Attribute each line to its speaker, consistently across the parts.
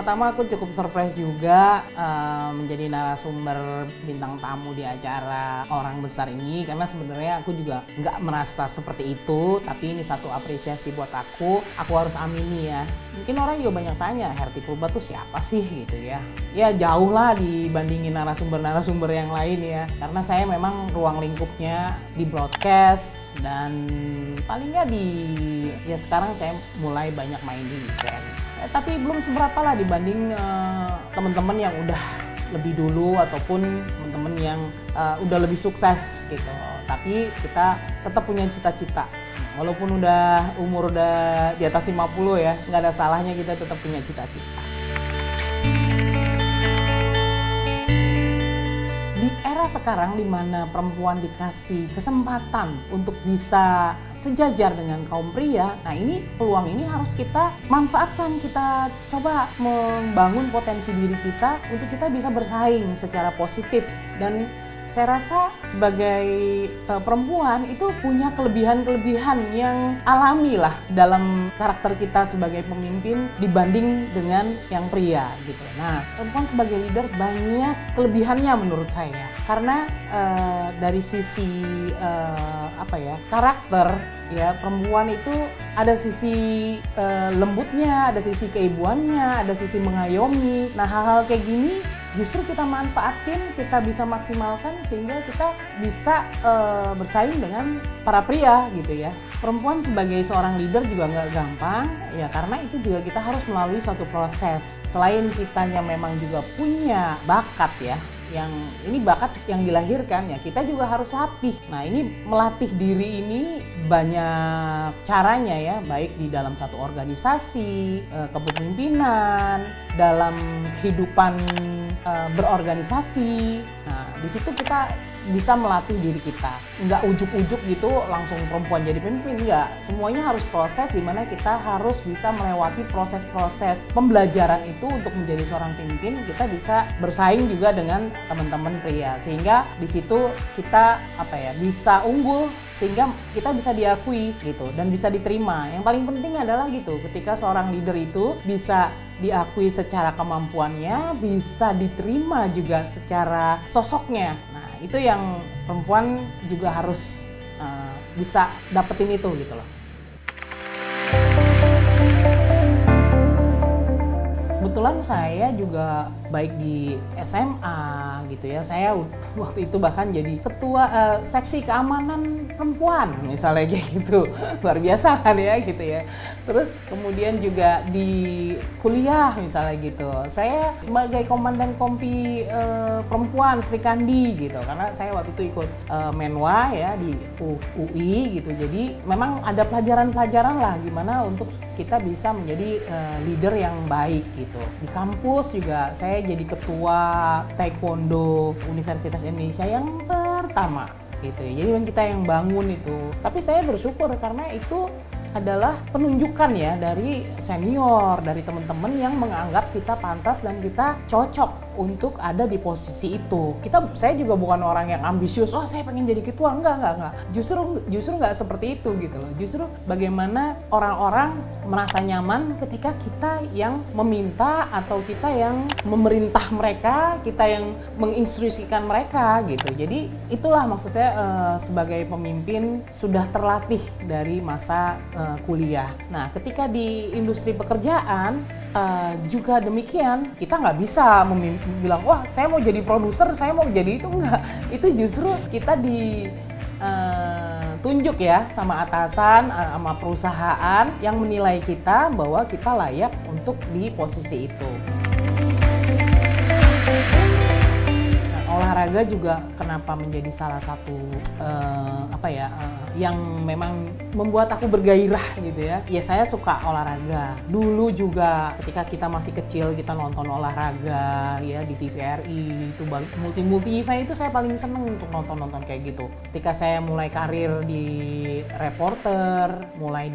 Speaker 1: pertama-tama aku cukup surprise juga menjadi narasumber bintang tamu di acara Orang Besar ini, karena sebenarnya aku juga nggak merasa seperti itu, tapi ini satu apresiasi buat aku harus amini ya. Mungkin orang juga banyak tanya, Herty Purba tuh siapa sih gitu ya. Ya jauh lah dibandingin narasumber-narasumber yang lain ya, karena saya memang ruang lingkupnya di broadcast dan paling nggak ya sekarang saya mulai banyak main di event. Tapi belum seberapa lah dibanding teman-teman yang udah lebih dulu ataupun teman-teman yang udah lebih sukses gitu. Tapi kita tetap punya cita-cita. Walaupun umur udah di atas 50 ya, nggak ada salahnya kita tetap punya cita-cita. Di era sekarang di mana perempuan dikasih kesempatan untuk bisa sejajar dengan kaum pria, nah ini peluang ini harus kita manfaatkan, kita coba membangun potensi diri kita untuk kita bisa bersaing secara positif. Dan saya rasa sebagai perempuan itu punya kelebihan-kelebihan yang alami lah dalam karakter kita sebagai pemimpin dibanding dengan yang pria gitu. Nah, perempuan sebagai leader banyak kelebihannya menurut saya, karena dari sisi karakter ya, perempuan itu ada sisi lembutnya, ada sisi keibuannya, ada sisi mengayomi. Nah, hal-hal kayak gini justru kita manfaatin, kita bisa maksimalkan sehingga kita bisa bersaing dengan para pria gitu ya. Perempuan sebagai seorang leader juga nggak gampang ya, karena itu juga kita harus melalui suatu proses. Selain kitanya memang juga punya bakat ya, yang ini bakat yang dilahirkan ya, kita juga harus latih. Nah, ini melatih diri ini banyak caranya ya, baik di dalam satu organisasi, kepemimpinan, dalam kehidupan berorganisasi. Nah, di situ kita bisa melatih diri kita. Nggak ujuk-ujuk gitu langsung perempuan jadi pemimpin, nggak. Semuanya harus proses, di mana kita harus bisa melewati proses-proses pembelajaran itu untuk menjadi seorang pemimpin. Kita bisa bersaing juga dengan teman-teman pria, sehingga di situ kita bisa unggul, sehingga kita bisa diakui gitu dan bisa diterima. Yang paling penting adalah gitu, ketika seorang leader itu bisa diakui secara kemampuannya, bisa diterima juga secara sosoknya. Nah, itu yang perempuan juga harus bisa dapetin itu gitu loh. Kebetulan saya juga baik di SMA gitu ya, saya waktu itu bahkan jadi ketua seksi keamanan perempuan misalnya kayak gitu. Luar biasa kan ya gitu ya. Terus kemudian juga di kuliah misalnya gitu, saya sebagai komandan kompi perempuan Sri Kandi gitu, karena saya waktu itu ikut Menwa ya di UI gitu. Jadi memang ada pelajaran-pelajaran lah gimana untuk kita bisa menjadi leader yang baik gitu. Di kampus juga saya jadi ketua Taekwondo Universitas Indonesia yang pertama gitu ya. Jadi kita yang bangun itu. Tapi saya bersyukur karena itu adalah penunjukan ya dari senior, dari teman-teman yang menganggap kita pantas dan kita cocok untuk ada di posisi itu. Saya juga bukan orang yang ambisius, saya pengen jadi ketua, enggak. Justru enggak seperti itu gitu loh. Justru bagaimana orang-orang merasa nyaman ketika kita yang meminta atau kita yang memerintah mereka, kita yang menginstruksikan mereka gitu. Jadi itulah maksudnya sebagai pemimpin sudah terlatih dari masa kuliah. Nah, ketika di industri pekerjaan juga demikian, kita nggak bisa bilang, wah saya mau jadi produser, saya mau jadi itu, enggak. Itu justru kita ditunjuk ya sama atasan, sama perusahaan yang menilai kita bahwa kita layak untuk di posisi itu. Olahraga juga kenapa menjadi salah satu yang memang membuat aku bergairah gitu ya. Ya saya suka olahraga. Dulu juga ketika kita masih kecil kita nonton olahraga ya di TVRI, itu multi event itu saya paling seneng untuk nonton kayak gitu. Ketika saya mulai karir di reporter, mulai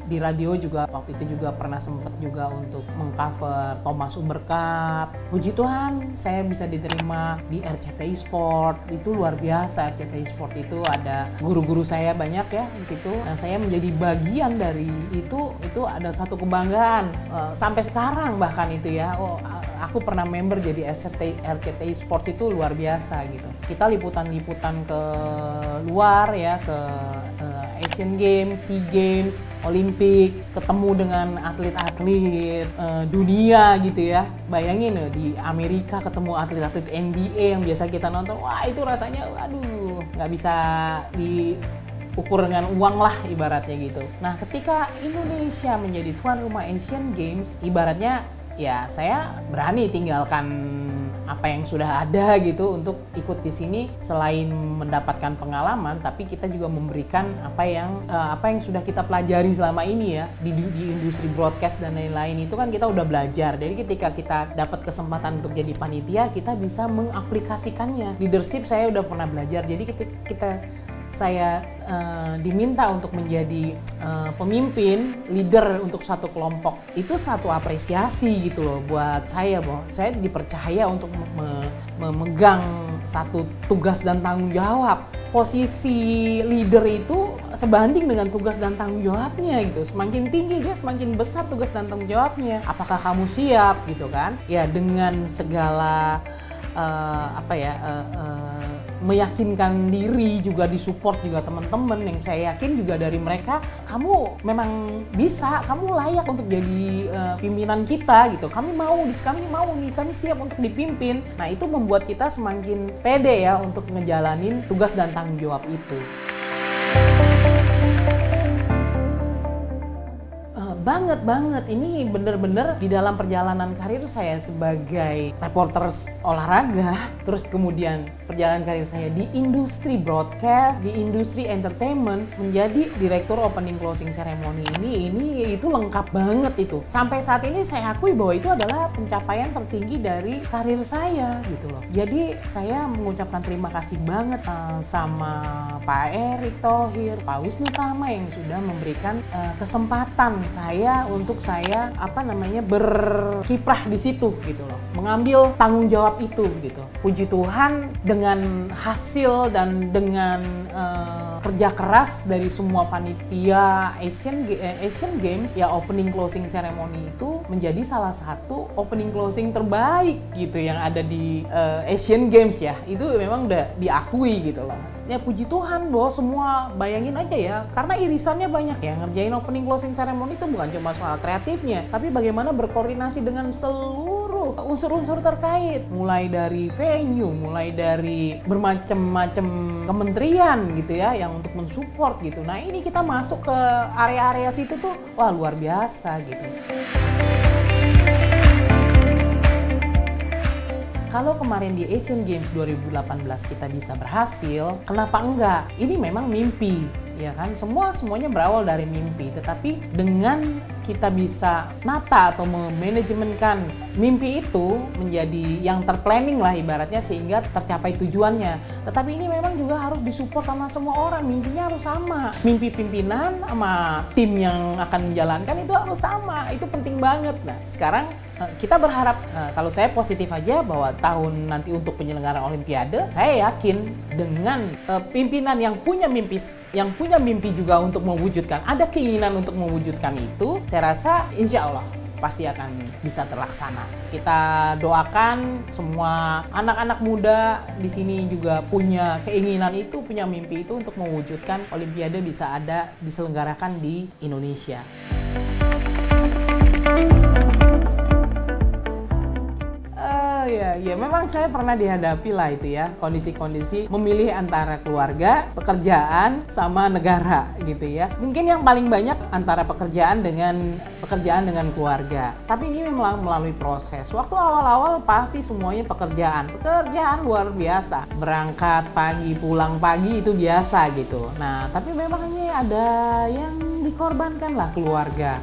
Speaker 1: di radio juga, waktu itu juga pernah sempet juga untuk mengcover Thomas Uber Cup. Puji Tuhan saya bisa diterima di di RCTI Sport. Itu luar biasa. RCTI Sport itu ada guru-guru saya banyak ya di situ. Nah, saya menjadi bagian dari itu ada satu kebanggaan sampai sekarang bahkan itu ya. Aku pernah member jadi RCTI Sport, itu luar biasa gitu. Kita liputan-liputan ke luar ya, ke Asian Games, SEA Games, Olimpik, ketemu dengan atlet-atlet dunia gitu ya. Bayangin di Amerika ketemu atlet-atlet NBA yang biasa kita nonton, wah itu rasanya waduh nggak bisa diukur dengan uang lah ibaratnya gitu. Nah ketika Indonesia menjadi tuan rumah Asian Games, ibaratnya ya saya berani tinggalkan apa yang sudah ada gitu untuk ikut di sini. Selain mendapatkan pengalaman, tapi kita juga memberikan apa yang sudah kita pelajari selama ini ya di industri broadcast dan lain-lain. Itu kan kita udah belajar. Jadi ketika kita dapat kesempatan untuk jadi panitia, kita bisa mengaplikasikannya. Leadership saya udah pernah belajar. Jadi ketika saya diminta untuk menjadi pemimpin, leader untuk satu kelompok, itu satu apresiasi gitu loh buat saya, bahwa saya dipercaya untuk memegang satu tugas dan tanggung jawab. Posisi leader itu sebanding dengan tugas dan tanggung jawabnya gitu. Semakin tinggi dia, semakin besar tugas dan tanggung jawabnya. Apakah kamu siap gitu kan? Ya dengan segala meyakinkan diri, juga disupport juga teman-teman yang saya yakin juga dari mereka, kamu memang bisa, kamu layak untuk jadi pimpinan kita gitu. Kami mau nih, kami siap untuk dipimpin. Nah itu membuat kita semakin pede ya untuk ngejalanin tugas dan tanggung jawab itu. Banget. Ini bener-bener di dalam perjalanan karir saya sebagai reporter olahraga, terus kemudian perjalanan karir saya di industri broadcast, di industri entertainment, menjadi direktur opening closing ceremony ini itu lengkap banget itu. Sampai saat ini saya akui bahwa itu adalah pencapaian tertinggi dari karir saya gitu loh. Jadi saya mengucapkan terima kasih banget sama Pak Erick Thohir, Pak Wisnu Tama yang sudah memberikan kesempatan untuk saya berkiprah di situ gitu loh, mengambil tanggung jawab itu gitu. Puji Tuhan dengan hasil dan dengan kerja keras dari semua panitia Asian Games ya, opening closing ceremony itu menjadi salah satu opening closing terbaik gitu yang ada di Asian Games ya. Itu memang udah diakui gitu loh. Ya puji Tuhan bahwa semua, bayangin aja ya, karena irisannya banyak ya, ngerjain opening closing ceremony itu bukan cuma soal kreatifnya, tapi bagaimana berkoordinasi dengan seluruh unsur-unsur terkait, mulai dari venue, mulai dari bermacam-macam kementerian gitu ya, yang untuk mensupport gitu. Nah ini kita masuk ke area-area situ tuh, wah luar biasa gitu. Kalau kemarin di Asian Games 2018 kita bisa berhasil, kenapa enggak? Ini memang mimpi, ya kan? Semuanya berawal dari mimpi. Tetapi dengan kita bisa nata atau memanajemenkan mimpi itu menjadi yang terplanning lah ibaratnya, sehingga tercapai tujuannya. Tetapi ini memang juga harus disupport sama semua orang. Mimpinya harus sama. Mimpi pimpinan sama tim yang akan menjalankan itu harus sama. Itu penting banget. Nah, sekarang kita berharap, kalau saya positif aja bahwa tahun nanti untuk penyelenggaraan Olimpiade, saya yakin dengan pimpinan yang punya mimpi juga untuk mewujudkan, ada keinginan untuk mewujudkan itu, saya rasa insya Allah pasti akan bisa terlaksana. Kita doakan semua anak-anak muda di sini juga punya keinginan itu, punya mimpi itu untuk mewujudkan Olimpiade bisa ada diselenggarakan di Indonesia. Ya memang saya pernah dihadapi lah itu ya, kondisi-kondisi memilih antara keluarga, pekerjaan, sama negara gitu ya. Mungkin yang paling banyak antara pekerjaan dengan keluarga. Tapi ini memang melalui proses. Waktu awal-awal pasti semuanya pekerjaan luar biasa. Berangkat pagi, pulang pagi itu biasa gitu. Nah, tapi memang ini ada yang dikorbankan lah keluarga.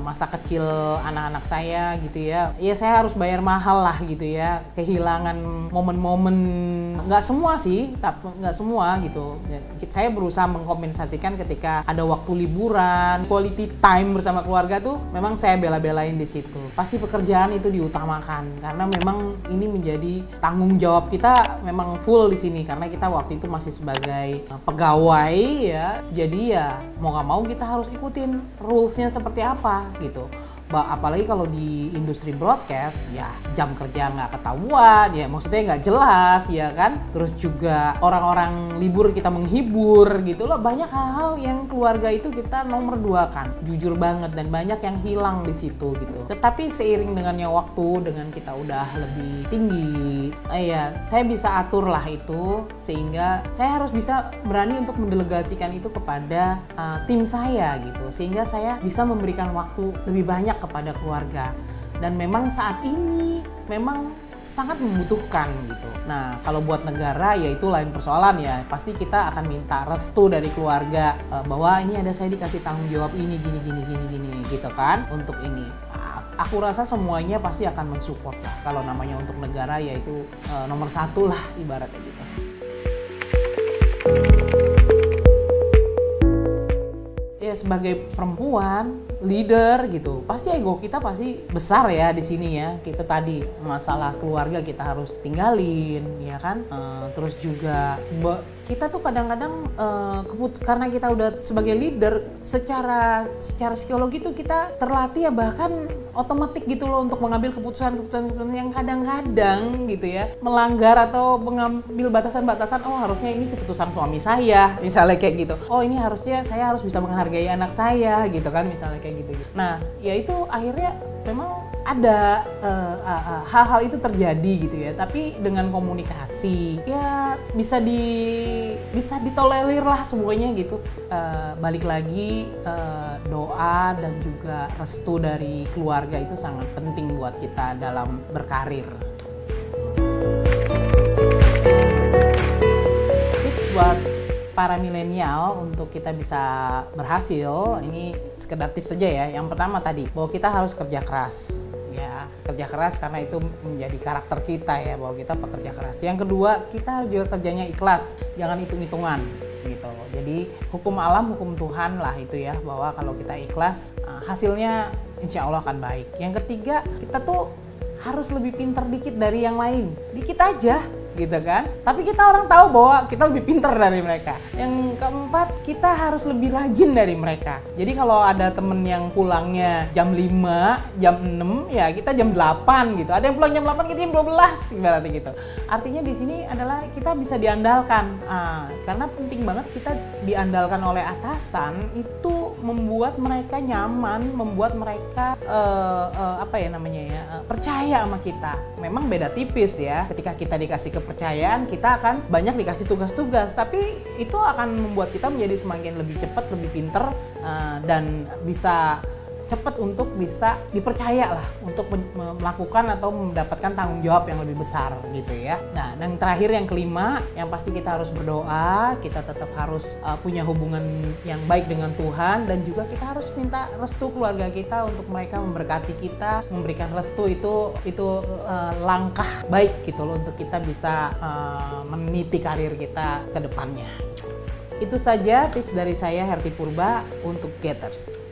Speaker 1: masa kecil anak-anak saya gitu ya. Ya saya harus bayar mahal lah gitu ya, kehilangan momen-momen, nggak semua sih, tapi nggak semua gitu. Saya berusaha mengkompensasikan ketika ada waktu liburan, quality time bersama keluarga tuh memang saya bela-belain di situ. Pasti pekerjaan itu diutamakan karena memang ini menjadi tanggung jawab kita memang full di sini karena kita waktu itu masih sebagai pegawai ya. Jadi ya mau nggak mau kita harus ikutin rules-nya seperti apa gitu. Apalagi kalau di industri broadcast ya jam kerja nggak ketahuan ya, maksudnya nggak jelas ya kan. Terus juga orang-orang libur kita menghibur gitu loh, banyak hal-hal yang keluarga itu kita nomor dua kan, jujur banget, dan banyak yang hilang di situ gitu. Tetapi seiring dengannya waktu, dengan kita udah lebih tinggi, ya saya bisa atur lah itu sehingga saya harus bisa berani untuk mendelegasikan itu kepada tim saya gitu, sehingga saya bisa memberikan waktu lebih banyak kepada keluarga, dan memang saat ini memang sangat membutuhkan gitu. Nah kalau buat negara ya itu lain persoalan ya, pasti kita akan minta restu dari keluarga bahwa ini ada saya dikasih tanggung jawab ini gini gitu kan untuk ini. Aku rasa semuanya pasti akan mensupport lah. Kalau namanya untuk negara ya itu nomor satu lah ibaratnya gitu. Ya sebagai perempuan leader gitu, pasti ego kita pasti besar ya di sini ya. Kita tadi masalah keluarga kita harus tinggalin ya kan. Terus juga kita tuh kadang-kadang karena kita udah sebagai leader secara psikologi tuh kita terlatih ya, bahkan otomatis gitu loh untuk mengambil keputusan yang kadang-kadang gitu ya melanggar atau mengambil batasan-batasan. Oh harusnya ini keputusan suami saya misalnya kayak gitu. Oh ini harusnya saya harus bisa menghargai anak saya gitu kan misalnya kayak gitu. Nah ya itu akhirnya memang ada hal-hal itu terjadi gitu ya, tapi dengan komunikasi ya bisa ditolerir lah semuanya gitu. Balik lagi doa dan juga restu dari keluarga itu sangat penting buat kita dalam berkarir. Tips buat para milenial untuk kita bisa berhasil, ini sekedar tips saja ya. Yang pertama tadi bahwa kita harus kerja keras ya, kerja keras karena itu menjadi karakter kita ya, bahwa kita pekerja keras. Yang kedua, kita juga kerjanya ikhlas, jangan hitung-hitungan gitu. Jadi hukum alam, hukum Tuhan lah itu ya, bahwa kalau kita ikhlas hasilnya insya Allah akan baik. Yang ketiga, kita tuh harus lebih pintar dikit dari yang lain, dikit aja gitu kan, tapi kita orang tahu bahwa kita lebih pintar dari mereka. Yang keempat, kita harus lebih rajin dari mereka. Jadi kalau ada temen yang pulangnya jam 5, jam 6, ya kita jam 8 gitu. Ada yang pulang jam 8, kita jam 12 ibaratnya gitu. Artinya di sini adalah kita bisa diandalkan. Karena penting banget kita diandalkan oleh atasan, itu membuat mereka nyaman, membuat mereka percaya sama kita. Memang beda tipis ya, ketika kita dikasih kepercayaan, kita akan banyak dikasih tugas-tugas, tapi itu akan membuat kita menjadi semakin lebih cepat, lebih pinter, dan bisa cepat untuk bisa dipercaya lah untuk melakukan atau mendapatkan tanggung jawab yang lebih besar gitu ya. Nah, yang terakhir yang kelima, yang pasti kita harus berdoa, kita tetap harus punya hubungan yang baik dengan Tuhan, dan juga kita harus minta restu keluarga kita untuk mereka memberkati kita, memberikan restu. Itu langkah baik gitu loh untuk kita bisa meniti karir kita ke depannya. Itu saja tips dari saya, Herti Purba, untuk Getters.